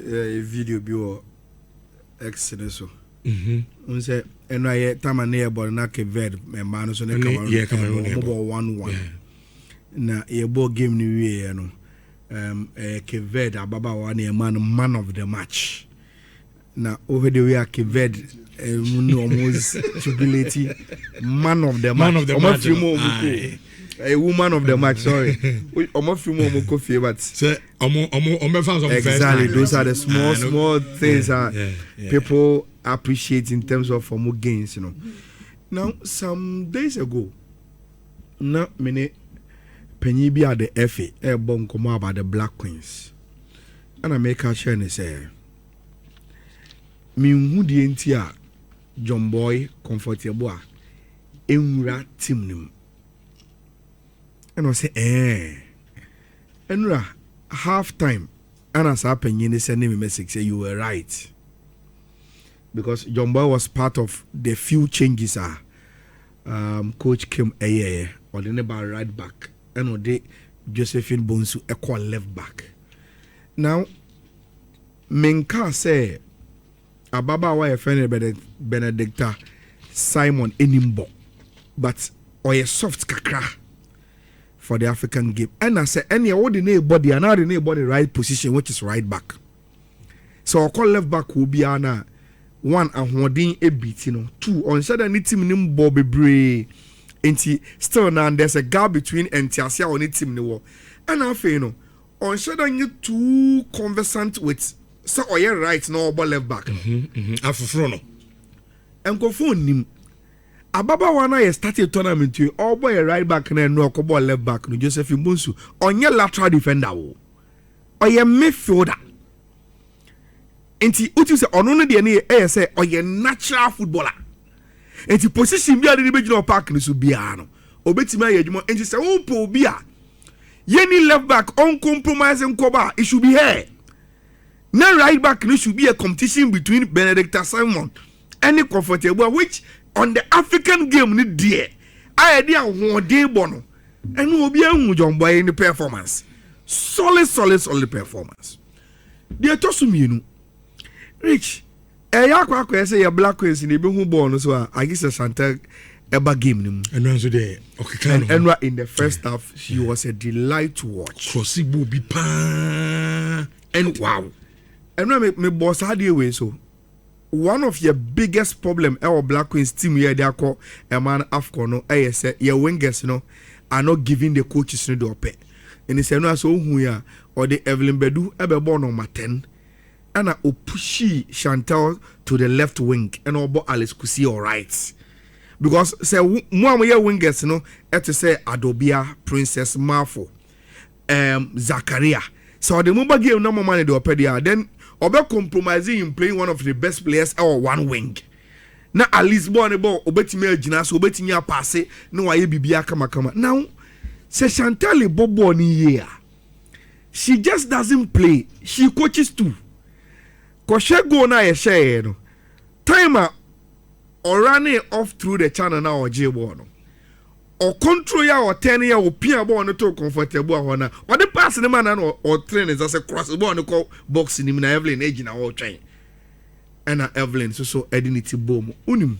video bi X so. Unse eno aye tama na yebo na Keved memba no so ne Cameroon 1-1 na yebo game ni wie no Keved ababa wa na man of the match na over the way Keved almost jubilate man of the match a woman of the match, sorry. Coffee, but exactly, those are the small things people appreciate in terms of more gains, Now, some days ago, not many penny be at the FA, airborne come about the Black Queens, and I make a share and say, me who the entire John Boy comfortable, Nhyira team. And I say, Nhyira, half time, and as happened, you send me a message, say you were right. Because John Boy was part of the few changes coach came or the neighbor right back, and they Josephine Bonsu equal left back. Now, Menka say, Ababa wa friend Benedicta Simon Enimbo, but or a soft kakra. For the African game. And I say any ordinary body and ordinary body right position, which is right back. So I call left back will be an one and holding a beat, two on sudden team name Bobby Bray. And still now there's a gap between Ntiasia on team the war. And I feel on sudden you too conversant with so or you right now about left back. Afufrono. And go phone him. Ababa wana ye started tournament you all boy right back and no ball left back no Josephine Bonsu on your lateral defender or your midfielder. Enti uti se ono no de na say or your natural footballer. Enti position bi ade be gina park ni so bia no obetima ye adwuma enti se wo po bia ye ni left back uncompromising cover it should be here. Na right back ni should be a competition between Benedicta Simon and comfortable which on the African game ni dear I idea one day bono and will be a John Boy in the performance solid performance dear Tosuminu Rich Ayakwa say a Black Queens in the who born so I guess a Santa Eba game and also there okay and in the first half she was a delight to watch and wow and me boss had you way so one of your biggest problem our Black Queens team here they call a man Afcon no say your wingers are not giving the coaches no pay and it's no so who ya or the Evelyn Bedu ebe born number 10 and a pushi Chantal to the left wing and obo Alice Kusi all right because say more your wingers to say Adobia Princess Marfo Zakaria so the mobile game no more money do pay there then obe compromising in playing one of the best players or one wing. Na at least born ball obetimi agina so obetimi apase no waye bibia kama. Now say Chantal Bobo ni here. She just doesn't play. She coaches too. Ko she go na ye share no. Timer or running off through the channel now or J ball no. Or control ya or 10 year or peer ball no to comfortable one. Or the pass the man or train is as a cross the ball no call boxing him na Evelyn age na all train. And Evelyn so Edinity Boom. Unim.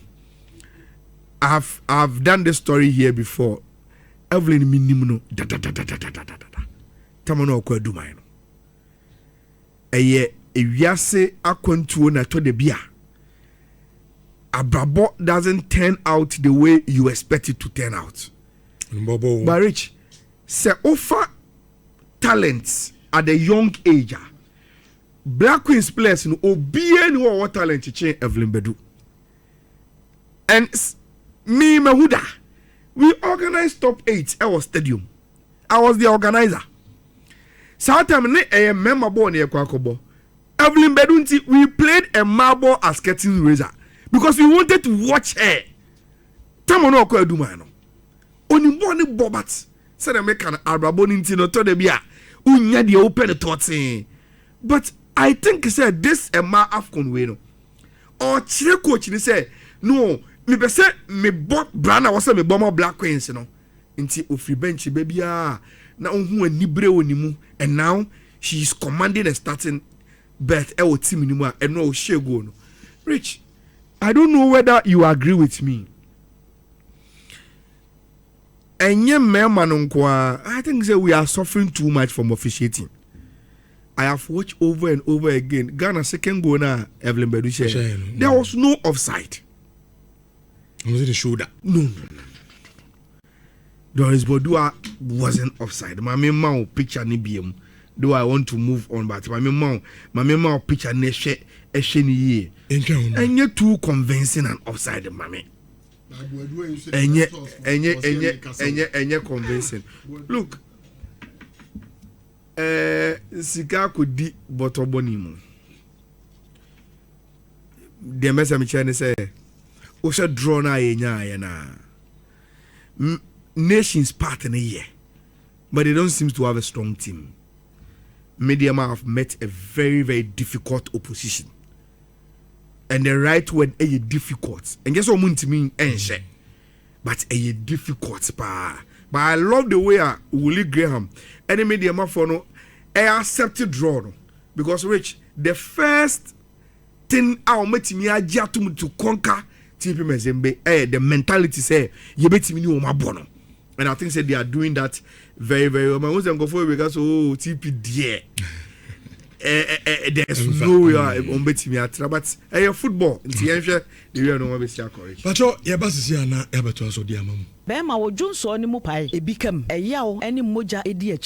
I've done the story here before. Evelyn minimum da. Tamano kwa do mine. Eye ewiase akwantuo na to de bia. Abrabo doesn't turn out the way you expect it to turn out. But Rich, say offer talents at the young age. Black Queens players no obie ni what talent change Evelyn Bedu. And me Mahuda, we organized top 8 at our stadium. I was the organizer. Sometime ne a member born near Kwakobo. Evelyn Bedu, we played a marble as curtain raiser. Because we wanted to watch her. Tamono ko edumano. Oni boni bobat. Said I make an Araboni ntino to de bia. Unya de open the thoughts. But I think he said this a ma Afcon way no. Or chire coach ni say no, me be say me bought brand was me bomber Black Queens no. Nti ofri bench baby na ohun anibre onimu and now she is commanding a starting bet team anymore and no share go no. Rich, I don't know whether you agree with me. Enye man I think that we are suffering too much from officiating. I have watched over and over again. Ghana second goal now, Evelyn Bedu. There was no offside. Was it the shoulder? No. Doris Bodua wasn't offside. My mama picture ni BM. Do I want to move on? But my mama picture ne she ni and you're too convincing and offside, mammy. And yet convincing. Look, Sika could di botobonimo. The message I'm say, Osha draw na yena. Nations part in a year, but they don't seem to have a strong team. Mediama have met a very, very difficult opposition. And the right word is difficult. And guess what mean to me? But a difficult pa. But I love the way Willie Graham any Mediama for no accepted draw no. Because Rich, the first thing I met me to conquer TP Mazembe, the mentality say you bet me no bono. And I think they are doing that very, very well. My husband go for because TP dear. There's no way on betting me at but football in the you know what correct. But your bus is here now, Everton, so dear mum. Bema wo Johnson ni mu pai e become e yaw eni moja edi a